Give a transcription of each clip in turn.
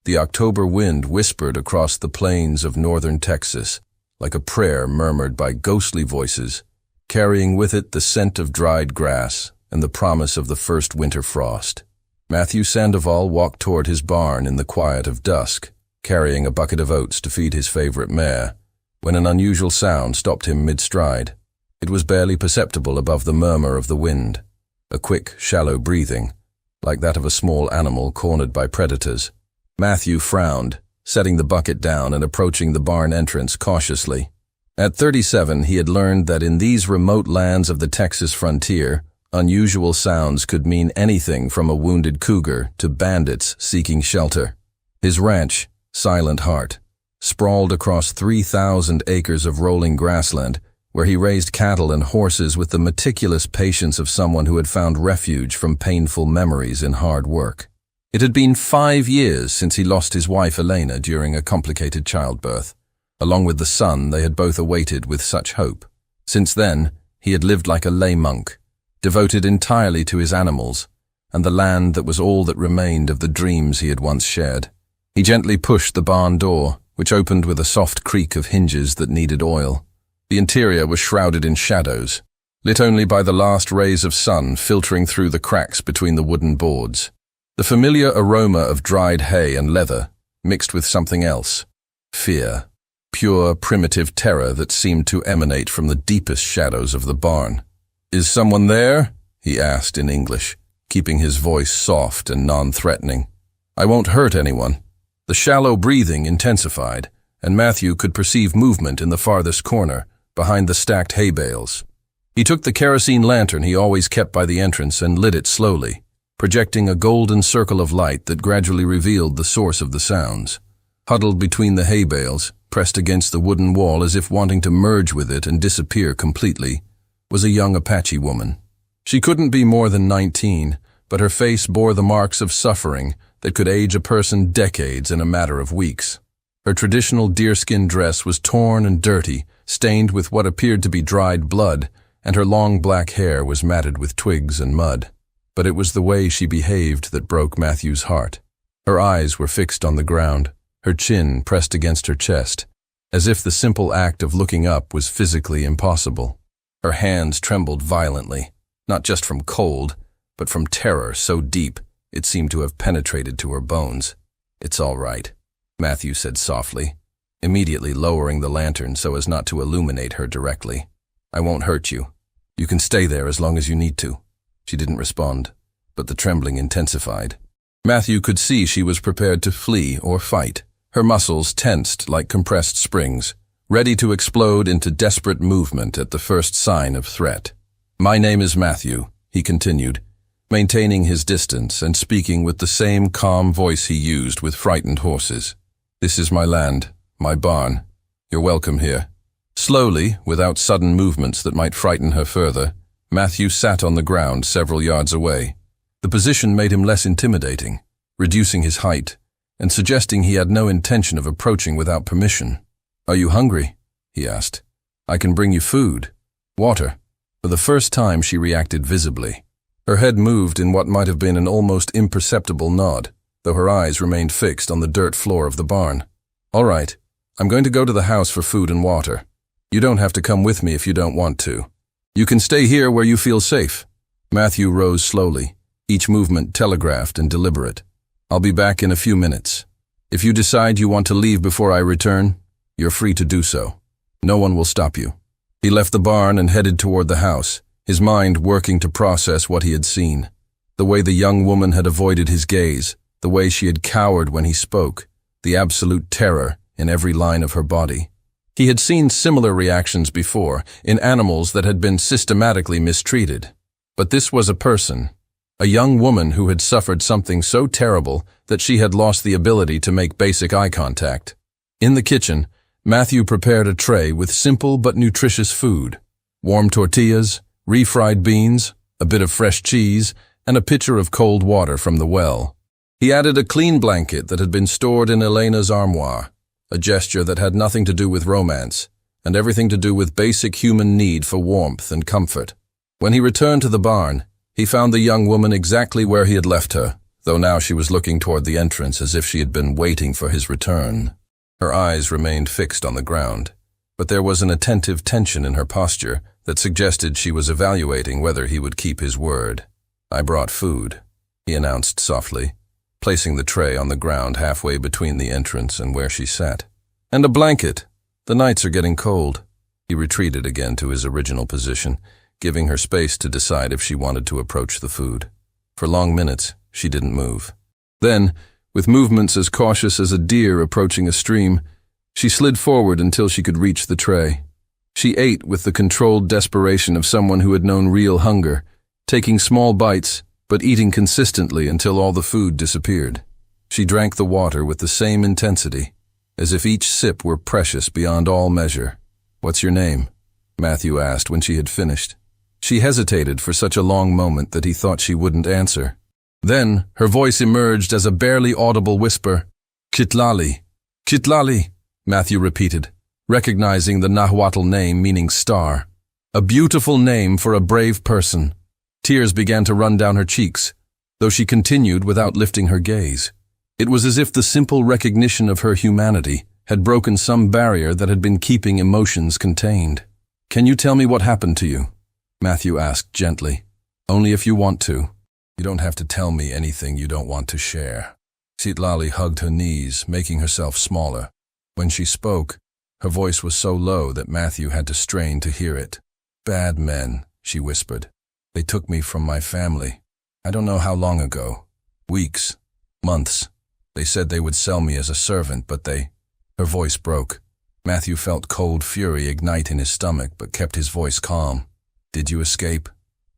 the October wind whispered across the plains of northern Texas, like a prayer murmured by ghostly voices, carrying with it the scent of dried grass and the promise of the first winter frost. Matthew Sandoval walked toward his barn in the quiet of dusk, carrying a bucket of oats to feed his favorite mare, when an unusual sound stopped him mid-stride. It was barely perceptible above the murmur of the wind, a quick, shallow breathing, like that of a small animal cornered by predators. Matthew frowned, setting the bucket down and approaching the barn entrance cautiously. At 37, he had learned that in these remote lands of the Texas frontier, unusual sounds could mean anything from a wounded cougar to bandits seeking shelter. His ranch, Silent Heart, sprawled across 3,000 acres of rolling grassland, where he raised cattle and horses with the meticulous patience of someone who had found refuge from painful memories in hard work. It had been 5 years since he lost his wife Elena during a complicated childbirth. Along with the son they had both awaited with such hope. Since then, he had lived like a lay monk, devoted entirely to his animals, and the land that was all that remained of the dreams he had once shared. He gently pushed the barn door, which opened with a soft creak of hinges that needed oil. The interior was shrouded in shadows, lit only by the last rays of sun filtering through the cracks between the wooden boards. The familiar aroma of dried hay and leather mixed with something else, fear, pure primitive terror that seemed to emanate from the deepest shadows of the barn. "Is someone there?" he asked in English, keeping his voice soft and non-threatening. "I won't hurt anyone." The shallow breathing intensified, and Matthew could perceive movement in the farthest corner, behind the stacked hay bales. He took the kerosene lantern he always kept by the entrance and lit it slowly, projecting a golden circle of light that gradually revealed the source of the sounds. Huddled between the hay bales, pressed against the wooden wall as if wanting to merge with it and disappear completely, was a young Apache woman. She couldn't be more than 19, but her face bore the marks of suffering that could age a person decades in a matter of weeks. Her traditional deerskin dress was torn and dirty, stained with what appeared to be dried blood, and her long black hair was matted with twigs and mud. But it was the way she behaved that broke Matthew's heart. Her eyes were fixed on the ground, her chin pressed against her chest, as if the simple act of looking up was physically impossible. Her hands trembled violently, not just from cold, but from terror so deep it seemed to have penetrated to her bones. "It's all right," Matthew said softly, immediately lowering the lantern so as not to illuminate her directly. "I won't hurt you. You can stay there as long as you need to." She didn't respond, but the trembling intensified. Matthew could see she was prepared to flee or fight, her muscles tensed like compressed springs, ready to explode into desperate movement at the first sign of threat. "My name is Matthew," he continued, maintaining his distance and speaking with the same calm voice he used with frightened horses. "This is my land, my barn. You're welcome here." Slowly, without sudden movements that might frighten her further, Matthew sat on the ground several yards away. The position made him less intimidating, reducing his height, and suggesting he had no intention of approaching without permission. "Are you hungry?" he asked. "I can bring you food, water." For the first time she reacted visibly. Her head moved in what might have been an almost imperceptible nod, though her eyes remained fixed on the dirt floor of the barn. "All right, I'm going to go to the house for food and water. You don't have to come with me if you don't want to. You can stay here where you feel safe." Matthew rose slowly, each movement telegraphed and deliberate. "I'll be back in a few minutes. If you decide you want to leave before I return, you're free to do so. No one will stop you." He left the barn and headed toward the house, his mind working to process what he had seen. The way the young woman had avoided his gaze, the way she had cowered when he spoke, the absolute terror in every line of her body. He had seen similar reactions before, in animals that had been systematically mistreated. But this was a person, a young woman who had suffered something so terrible that she had lost the ability to make basic eye contact. In the kitchen, Matthew prepared a tray with simple but nutritious food: warm tortillas, refried beans, a bit of fresh cheese, and a pitcher of cold water from the well. He added a clean blanket that had been stored in Elena's armoire, a gesture that had nothing to do with romance, and everything to do with basic human need for warmth and comfort. When he returned to the barn, he found the young woman exactly where he had left her, though now she was looking toward the entrance as if she had been waiting for his return. Her eyes remained fixed on the ground, but there was an attentive tension in her posture that suggested she was evaluating whether he would keep his word. "I brought food," he announced softly, placing the tray on the ground halfway between the entrance and where she sat. "And a blanket. The nights are getting cold." He retreated again to his original position, giving her space to decide if she wanted to approach the food. For long minutes, she didn't move. Then, with movements as cautious as a deer approaching a stream, she slid forward until she could reach the tray. She ate with the controlled desperation of someone who had known real hunger, taking small bites, but eating consistently until all the food disappeared. She drank the water with the same intensity, as if each sip were precious beyond all measure. "What's your name?" Matthew asked when she had finished. She hesitated for such a long moment that he thought she wouldn't answer. Then her voice emerged as a barely audible whisper. "Kitlali. Kitlali," Matthew repeated, recognizing the Nahuatl name meaning star. A beautiful name for a brave person. Tears began to run down her cheeks, though she continued without lifting her gaze. It was as if the simple recognition of her humanity had broken some barrier that had been keeping emotions contained. "Can you tell me what happened to you?" Matthew asked gently. "Only if you want to. You don't have to tell me anything you don't want to share." Citlali hugged her knees, making herself smaller. When she spoke, her voice was so low that Matthew had to strain to hear it. "Bad men," she whispered. "They took me from my family. I don't know how long ago. Weeks. Months. They said they would sell me as a servant, but they—" Her voice broke. Matthew felt cold fury ignite in his stomach, but kept his voice calm. "Did you escape?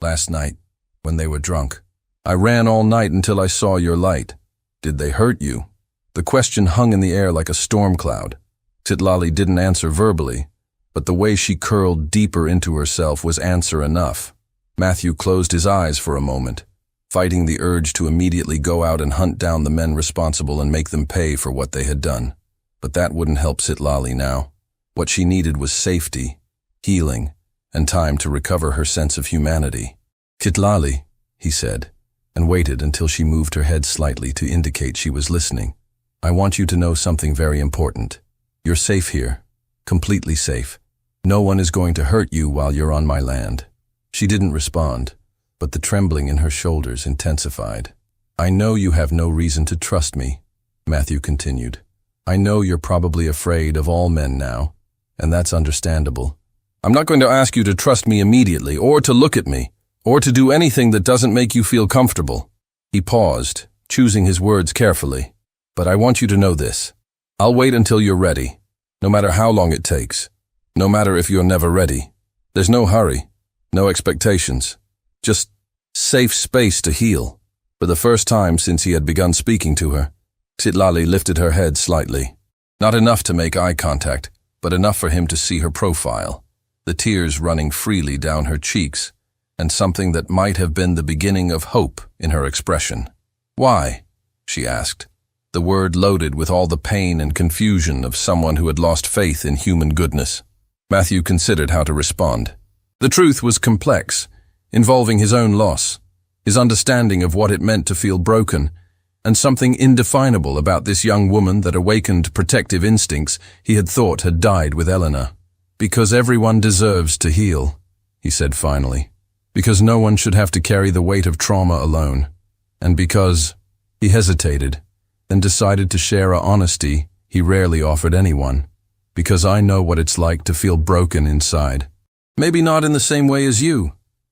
Last night, when they were drunk. I ran all night until I saw your light. Did they hurt you?" The question hung in the air like a storm cloud. Citlali didn't answer verbally, but the way she curled deeper into herself was answer enough. Matthew closed his eyes for a moment, fighting the urge to immediately go out and hunt down the men responsible and make them pay for what they had done. But that wouldn't help Citlali now. What she needed was safety, healing, and time to recover her sense of humanity. "Citlali," he said, and waited until she moved her head slightly to indicate she was listening. "I want you to know something very important. You're safe here, completely safe. No one is going to hurt you while you're on my land." She didn't respond, but the trembling in her shoulders intensified. "I know you have no reason to trust me," Matthew continued. "I know you're probably afraid of all men now, and that's understandable. I'm not going to ask you to trust me immediately, or to look at me, or to do anything that doesn't make you feel comfortable." He paused, choosing his words carefully. "But I want you to know this. I'll wait until you're ready, no matter how long it takes. No matter if you're never ready. There's no hurry, no expectations. Just safe space to heal." For the first time since he had begun speaking to her, Citlali lifted her head slightly. Not enough to make eye contact, but enough for him to see her profile, the tears running freely down her cheeks, and something that might have been the beginning of hope in her expression. "Why?" she asked, the word loaded with all the pain and confusion of someone who had lost faith in human goodness. Matthew considered how to respond. The truth was complex, involving his own loss, his understanding of what it meant to feel broken, and something indefinable about this young woman that awakened protective instincts he had thought had died with Eleanor. "Because everyone deserves to heal," he said finally. "Because no one should have to carry the weight of trauma alone. And because—" he hesitated, then decided to share a honesty he rarely offered anyone. "Because I know what it's like to feel broken inside. Maybe not in the same way as you,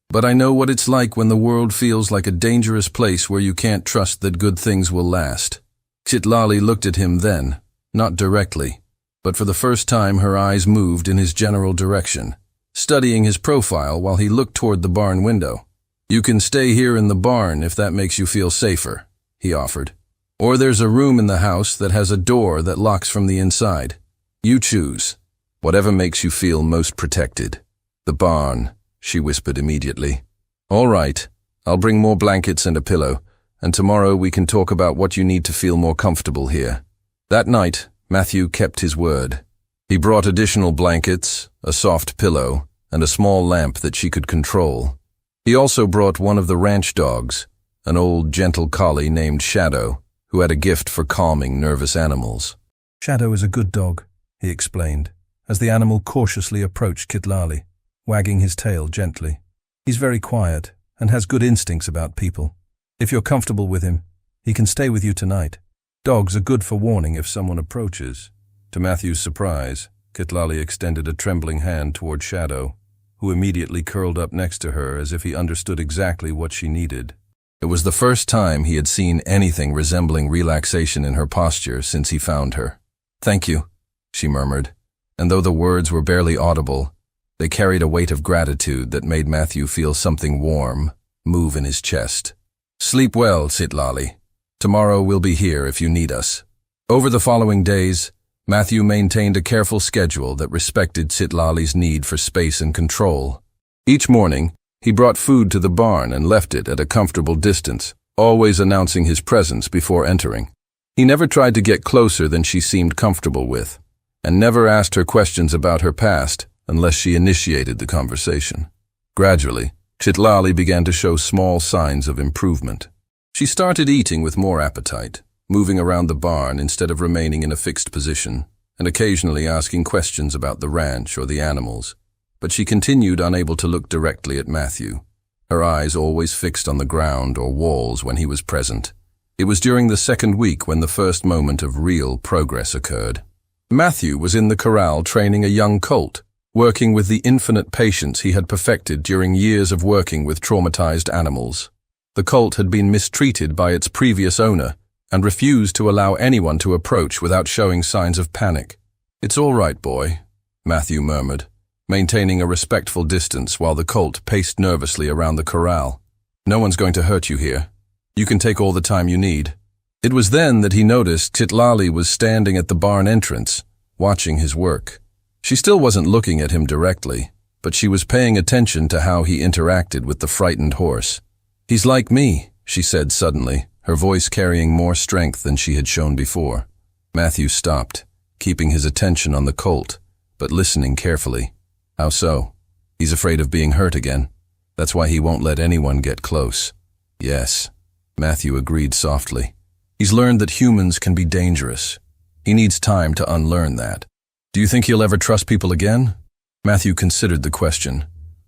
but I know what it's like when the world feels like a dangerous place where you can't trust that good things will last." Citlali looked at him then, not directly, but for the first time her eyes moved in his general direction, studying his profile while he looked toward the barn window. "You can stay here in the barn if that makes you feel safer," he offered. "Or there's a room in the house that has a door that locks from the inside. You choose, whatever makes you feel most protected." "The barn," she whispered immediately. "All right, I'll bring more blankets and a pillow, and tomorrow we can talk about what you need to feel more comfortable here." That night, Matthew kept his word. He brought additional blankets, a soft pillow, and a small lamp that she could control. He also brought one of the ranch dogs, an old gentle collie named Shadow, who had a gift for calming nervous animals. Shadow is a good dog, he explained, as the animal cautiously approached Kitlali, wagging his tail gently. He's very quiet and has good instincts about people. If you're comfortable with him, he can stay with you tonight. Dogs are good for warning if someone approaches. To Matthew's surprise, Kitlali extended a trembling hand toward Shadow, who immediately curled up next to her as if he understood exactly what she needed. It was the first time he had seen anything resembling relaxation in her posture since he found her. "Thank you," she murmured, and though the words were barely audible, they carried a weight of gratitude that made Matthew feel something warm move in his chest. "Sleep well, Kitlali. Tomorrow we'll be here if you need us." Over the following days, Matthew maintained a careful schedule that respected Kitlali's need for space and control. Each morning, he brought food to the barn and left it at a comfortable distance, always announcing his presence before entering. He never tried to get closer than she seemed comfortable with, and never asked her questions about her past unless she initiated the conversation. Gradually, Kitlali began to show small signs of improvement. She started eating with more appetite, moving around the barn instead of remaining in a fixed position, and occasionally asking questions about the ranch or the animals. But she continued unable to look directly at Matthew, her eyes always fixed on the ground or walls when he was present. It was during the second week when the first moment of real progress occurred. Matthew was in the corral training a young colt, working with the infinite patience he had perfected during years of working with traumatized animals. The colt had been mistreated by its previous owner and refused to allow anyone to approach without showing signs of panic. "It's all right, boy," Matthew murmured, maintaining a respectful distance while the colt paced nervously around the corral. "No one's going to hurt you here. You can take all the time you need." It was then that he noticed Kitlali was standing at the barn entrance, watching his work. She still wasn't looking at him directly, but she was paying attention to how he interacted with the frightened horse. "He's like me," she said suddenly, her voice carrying more strength than she had shown before. Matthew stopped, keeping his attention on the colt, but listening carefully. "How so?" "He's afraid of being hurt again. That's why he won't let anyone get close." "Yes," Matthew agreed softly. "He's learned that humans can be dangerous. He needs time to unlearn that." "Do you think he'll ever trust people again?" Matthew considered the question,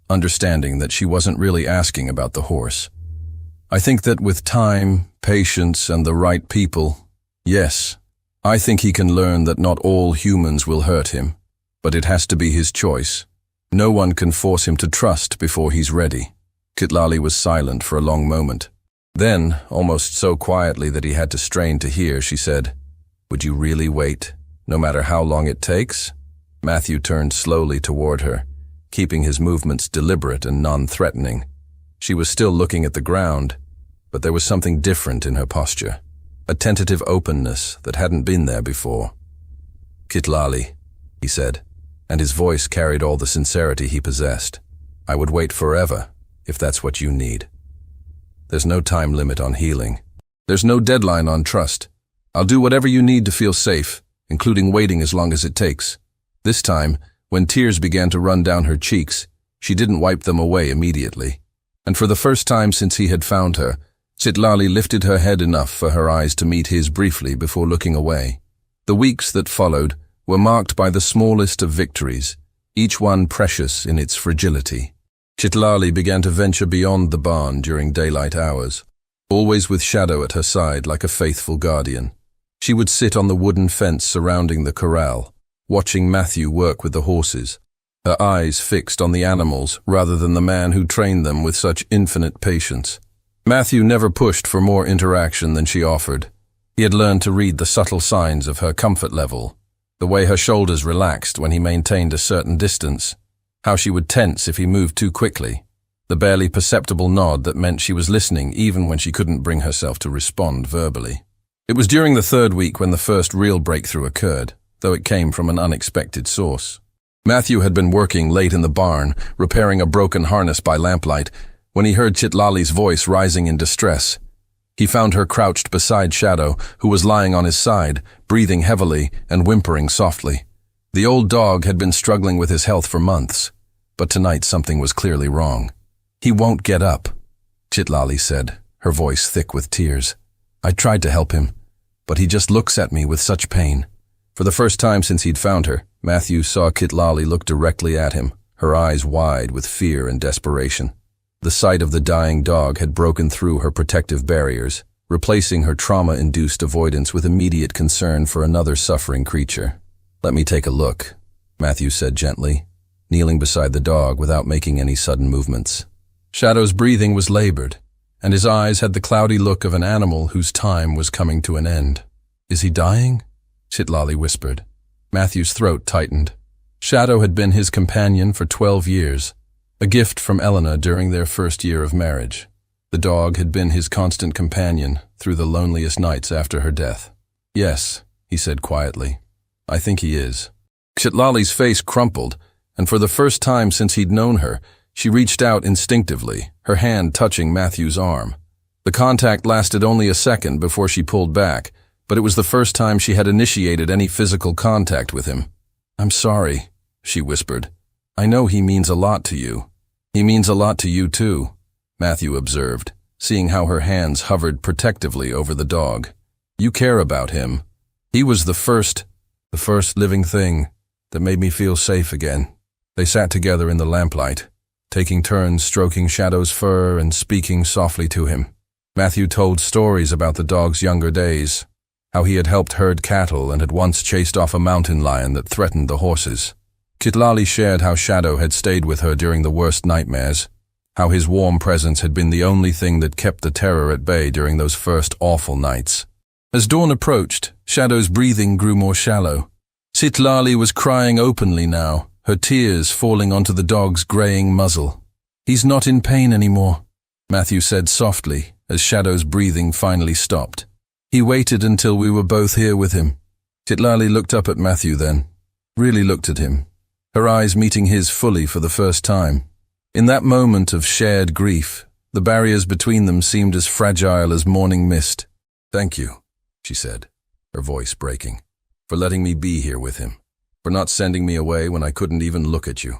understanding that she wasn't really asking about the horse. "I think that with time, patience, and the right people, yes. I think he can learn that not all humans will hurt him, but it has to be his choice. No one can force him to trust before he's ready." Kitlali was silent for a long moment. Then, almost so quietly that he had to strain to hear, she said, "Would you really wait, no matter how long it takes?" Matthew turned slowly toward her, keeping his movements deliberate and non-threatening. She was still looking at the ground, but there was something different in her posture, a tentative openness that hadn't been there before. "Kitlali," he said, and his voice carried all the sincerity he possessed. "I would wait forever, if that's what you need. There's no time limit on healing. There's no deadline on trust. I'll do whatever you need to feel safe, including waiting as long as it takes." This time, when tears began to run down her cheeks, she didn't wipe them away immediately. And for the first time since he had found her, Kitlali lifted her head enough for her eyes to meet his briefly before looking away. The weeks that followed were marked by the smallest of victories, each one precious in its fragility. Kitlali began to venture beyond the barn during daylight hours, always with Shadow at her side like a faithful guardian. She would sit on the wooden fence surrounding the corral, watching Matthew work with the horses, her eyes fixed on the animals rather than the man who trained them with such infinite patience. Matthew never pushed for more interaction than she offered. He had learned to read the subtle signs of her comfort level, the way her shoulders relaxed when he maintained a certain distance, how she would tense if he moved too quickly, the barely perceptible nod that meant she was listening even when she couldn't bring herself to respond verbally. It was during the third week when the first real breakthrough occurred, though it came from an unexpected source. Matthew had been working late in the barn, repairing a broken harness by lamplight, when he heard Kitlali's voice rising in distress. He found her crouched beside Shadow, who was lying on his side, breathing heavily and whimpering softly. The old dog had been struggling with his health for months, but tonight something was clearly wrong. "He won't get up," Kitlali said, her voice thick with tears. I tried to help him, but he just looks at me with such pain. For the first time since he'd found her, Matthew saw Kitlali look directly at him, her eyes wide with fear and desperation. The sight of the dying dog had broken through her protective barriers, replacing her trauma-induced avoidance with immediate concern for another suffering creature. "Let me take a look," Matthew said gently, kneeling beside the dog without making any sudden movements. Shadow's breathing was labored, and his eyes had the cloudy look of an animal whose time was coming to an end. "Is he dying?" Kitlali whispered. Matthew's throat tightened. Shadow had been his companion for 12 years, a gift from Elena during their first year of marriage. The dog had been his constant companion through the loneliest nights after her death. "Yes," he said quietly. "I think he is." Kitlali's face crumpled, and for the first time since he'd known her, she reached out instinctively, her hand touching Matthew's arm. The contact lasted only a second before she pulled back, but it was the first time she had initiated any physical contact with him. "I'm sorry," she whispered. "I know he means a lot to you." "He means a lot to you too," Matthew observed, seeing how her hands hovered protectively over the dog. "You care about him. He was the first living thing that made me feel safe again." They sat together in the lamplight, taking turns stroking Shadow's fur and speaking softly to him. Matthew told stories about the dog's younger days, how he had helped herd cattle and had once chased off a mountain lion that threatened the horses. Kitlali shared how Shadow had stayed with her during the worst nightmares, how his warm presence had been the only thing that kept the terror at bay during those first awful nights. As dawn approached, Shadow's breathing grew more shallow. Kitlali was crying openly now, her tears falling onto the dog's graying muzzle. "He's not in pain anymore," Matthew said softly as Shadow's breathing finally stopped. "He waited until we were both here with him." Kitlali looked up at Matthew then, really looked at him, her eyes meeting his fully for the first time. In that moment of shared grief, the barriers between them seemed as fragile as morning mist. "Thank you," she said, her voice breaking, "for letting me be here with him, for not sending me away when I couldn't even look at you."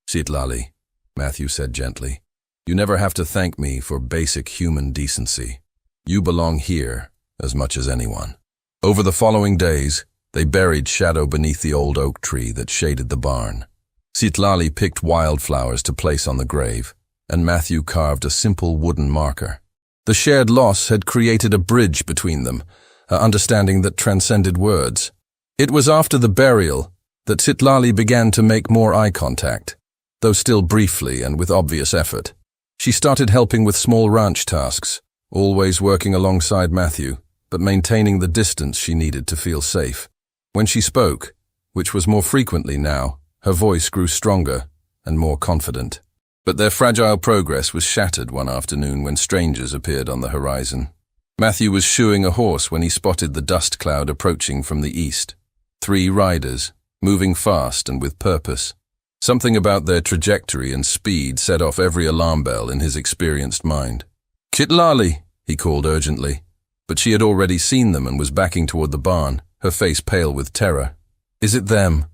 "Kitlali," Matthew said gently, "you never have to thank me for basic human decency. You belong here as much as anyone." Over the following days, they buried Shadow beneath the old oak tree that shaded the barn. Kitlali picked wildflowers to place on the grave, and Matthew carved a simple wooden marker. The shared loss had created a bridge between them, an understanding that transcended words. It was after the burial that Kitlali began to make more eye contact, though still briefly and with obvious effort. She started helping with small ranch tasks, always working alongside Matthew, but maintaining the distance she needed to feel safe. When she spoke, which was more frequently now, her voice grew stronger and more confident. But their fragile progress was shattered one afternoon when strangers appeared on the horizon. Matthew was shoeing a horse when he spotted the dust cloud approaching from the east. 3 riders, moving fast and with purpose. Something about their trajectory and speed set off every alarm bell in his experienced mind. "Kitlali," he called urgently, but she had already seen them and was backing toward the barn, her face pale with terror. "Is it them?"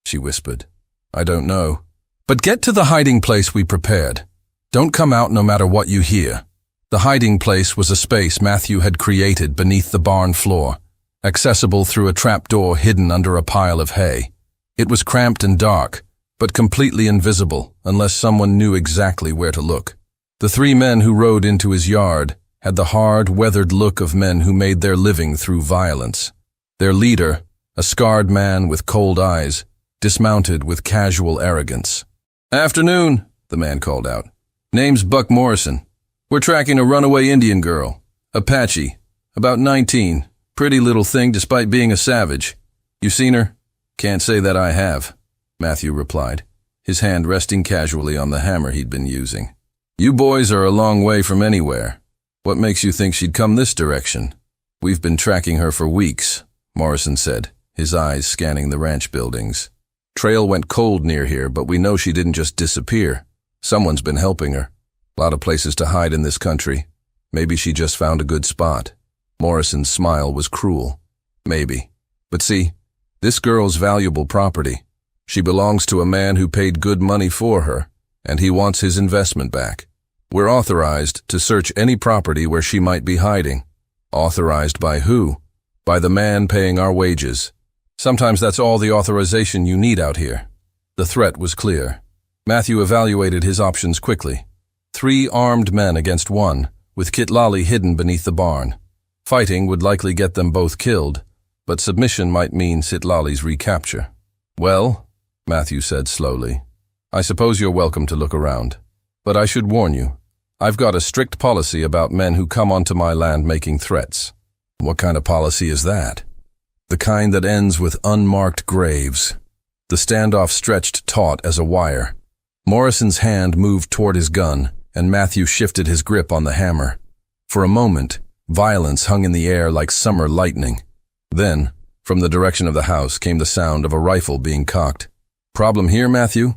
she whispered. "I don't know. But get to the hiding place we prepared. Don't come out no matter what you hear." The hiding place was a space Matthew had created beneath the barn floor, accessible through a trapdoor hidden under a pile of hay. It was cramped and dark, but completely invisible unless someone knew exactly where to look. The 3 men who rode into his yard had the hard, weathered look of men who made their living through violence. Their leader, a scarred man with cold eyes, dismounted with casual arrogance. "Afternoon," the man called out. "Name's Buck Morrison. We're tracking a runaway Indian girl, Apache, about 19. Pretty little thing despite being a savage. You seen her?" "Can't say that I have," Matthew replied, his hand resting casually on the hammer he'd been using. "You boys are a long way from anywhere. What makes you think she'd come this direction?" "We've been tracking her for weeks," Morrison said, his eyes scanning the ranch buildings. "Trail went cold near here, but we know she didn't just disappear. Someone's been helping her. Lot of places to hide in this country. Maybe she just found a good spot." Morrison's smile was cruel. "Maybe. But see, this girl's valuable property. She belongs to a man who paid good money for her, and he wants his investment back. We're authorized to search any property where she might be hiding. Authorized by who? By the man paying our wages. Sometimes that's all the authorization you need out here. The threat was clear. Matthew evaluated his options quickly. 3 armed men against 1, with Kitlali hidden beneath the barn. Fighting would likely get them both killed, but submission might mean Citlali's recapture. Well, Matthew said slowly, I suppose you're welcome to look around. But I should warn you, I've got a strict policy about men who come onto my land making threats. What kind of policy is that? The kind that ends with unmarked graves. The standoff stretched taut as a wire. Morrison's hand moved toward his gun, and Matthew shifted his grip on the hammer. For a moment, violence hung in the air like summer lightning. Then, from the direction of the house came the sound of a rifle being cocked. Problem here, Matthew?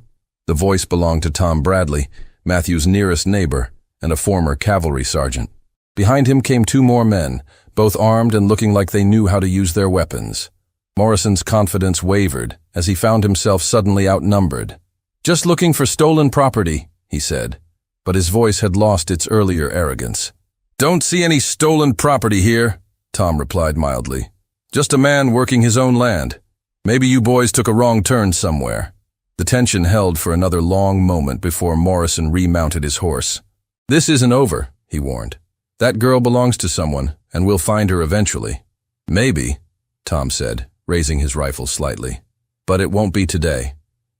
The voice belonged to Tom Bradley, Matthew's nearest neighbor, and a former cavalry sergeant. Behind him came 2 more men, both armed and looking like they knew how to use their weapons. Morrison's confidence wavered as he found himself suddenly outnumbered. Just looking for stolen property, he said, but his voice had lost its earlier arrogance. Don't see any stolen property here, Tom replied mildly. Just a man working his own land. Maybe you boys took a wrong turn somewhere. The tension held for another long moment before Morrison remounted his horse. This isn't over, he warned. That girl belongs to someone, and we'll find her eventually. Maybe, Tom said, raising his rifle slightly. But it won't be today,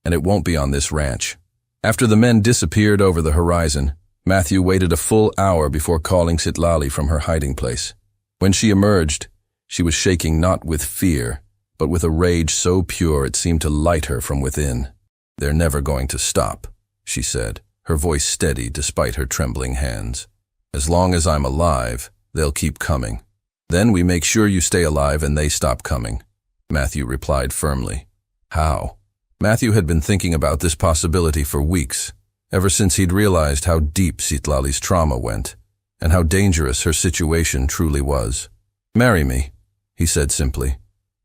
and it won't be on this ranch. After the men disappeared over the horizon, Matthew waited a full hour before calling Citlali from her hiding place. When she emerged, she was shaking not with fear, but with a rage so pure it seemed to light her from within. They're never going to stop, she said, her voice steady despite her trembling hands. As long as I'm alive, they'll keep coming. Then we make sure you stay alive and they stop coming, Matthew replied firmly. How? Matthew had been thinking about this possibility for weeks, ever since he'd realized how deep Citlali's trauma went, and how dangerous her situation truly was. Marry me, he said simply.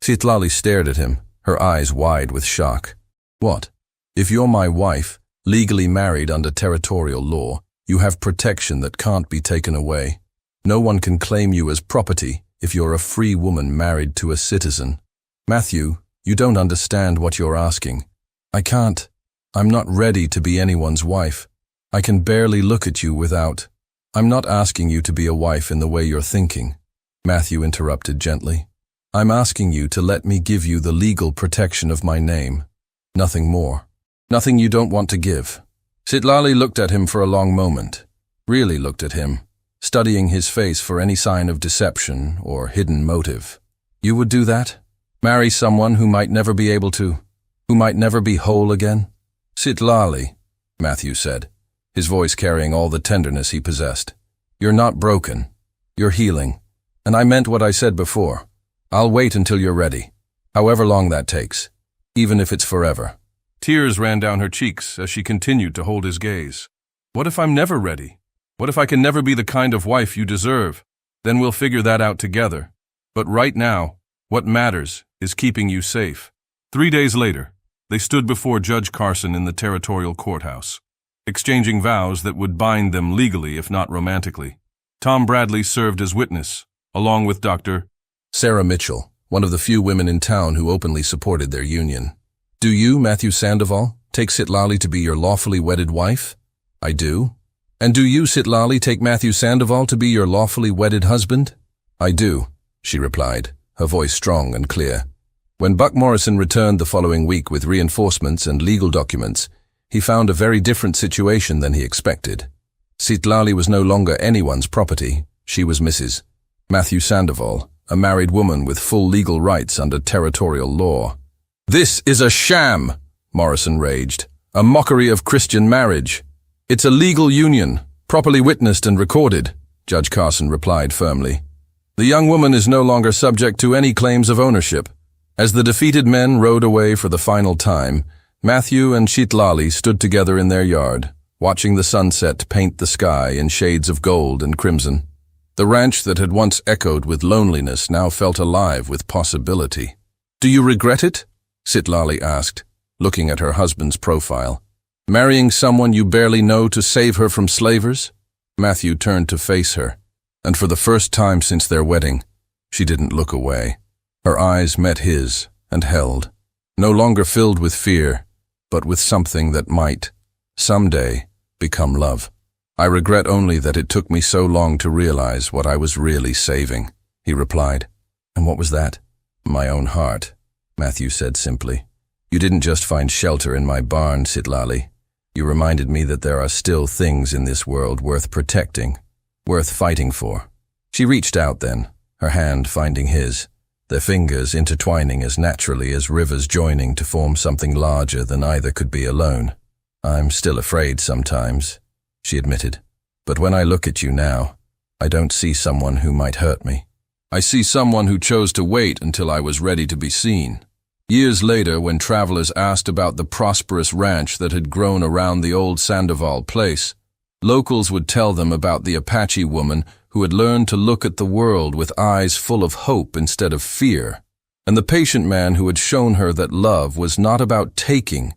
Citlali stared at him, her eyes wide with shock. What? If you're my wife, legally married under territorial law, you have protection that can't be taken away. No one can claim you as property if you're a free woman married to a citizen. Matthew, you don't understand what you're asking. I can't. I'm not ready to be anyone's wife. I can barely look at you without. I'm not asking you to be a wife in the way you're thinking, Matthew interrupted gently. I'm asking you to let me give you the legal protection of my name. Nothing more. Nothing you don't want to give. Citlali looked at him for a long moment, really looked at him, studying his face for any sign of deception or hidden motive. You would do that? Marry someone who might never be able to, who might never be whole again? Citlali, Matthew said, his voice carrying all the tenderness he possessed. You're not broken. You're healing. And I meant what I said before. I'll wait until you're ready, however long that takes, even if it's forever. Tears ran down her cheeks as she continued to hold his gaze. What if I'm never ready? What if I can never be the kind of wife you deserve? Then we'll figure that out together. But right now, what matters is keeping you safe. 3 days later, they stood before Judge Carson in the territorial courthouse, exchanging vows that would bind them legally if not romantically. Tom Bradley served as witness, along with Dr. Sarah Mitchell, one of the few women in town who openly supported their union. Do you, Matthew Sandoval, take Citlali to be your lawfully wedded wife? I do. And do you, Citlali, take Matthew Sandoval to be your lawfully wedded husband? I do, she replied, her voice strong and clear. When Buck Morrison returned the following week with reinforcements and legal documents, he found a very different situation than he expected. Citlali was no longer anyone's property. She was Mrs. Matthew Sandoval, a married woman with full legal rights under territorial law. This is a sham, Morrison raged, a mockery of Christian marriage. It's a legal union, properly witnessed and recorded, Judge Carson replied firmly. The young woman is no longer subject to any claims of ownership. As the defeated men rode away for the final time, Matthew and Citlali stood together in their yard, watching the sunset paint the sky in shades of gold and crimson. The ranch that had once echoed with loneliness now felt alive with possibility. Do you regret it? Citlali asked, looking at her husband's profile. Marrying someone you barely know to save her from slavers? Matthew turned to face her, and for the first time since their wedding, she didn't look away. Her eyes met his and held, no longer filled with fear, but with something that might, someday, become love. "I regret only that it took me so long to realize what I was really saving," he replied. "And what was that?" "My own heart," Matthew said simply. "You didn't just find shelter in my barn, Sitlali. You reminded me that there are still things in this world worth protecting, worth fighting for." She reached out then, her hand finding his, their fingers intertwining as naturally as rivers joining to form something larger than either could be alone. "I'm still afraid sometimes," she admitted. "But when I look at you now, I don't see someone who might hurt me. I see someone who chose to wait until I was ready to be seen." Years later, when travelers asked about the prosperous ranch that had grown around the old Sandoval place, locals would tell them about the Apache woman who had learned to look at the world with eyes full of hope instead of fear, and the patient man who had shown her that love was not about taking,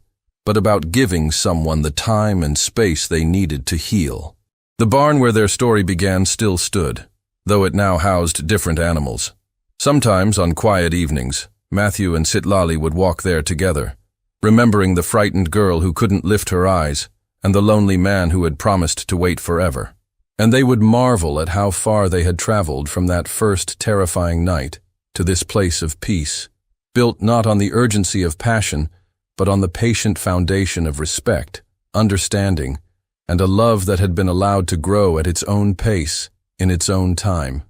but about giving someone the time and space they needed to heal. The barn where their story began still stood, though it now housed different animals. Sometimes, on quiet evenings, Matthew and Sitlali would walk there together, remembering the frightened girl who couldn't lift her eyes and the lonely man who had promised to wait forever. And they would marvel at how far they had traveled from that first terrifying night to this place of peace, built not on the urgency of passion, but on the patient foundation of respect, understanding, and a love that had been allowed to grow at its own pace, in its own time.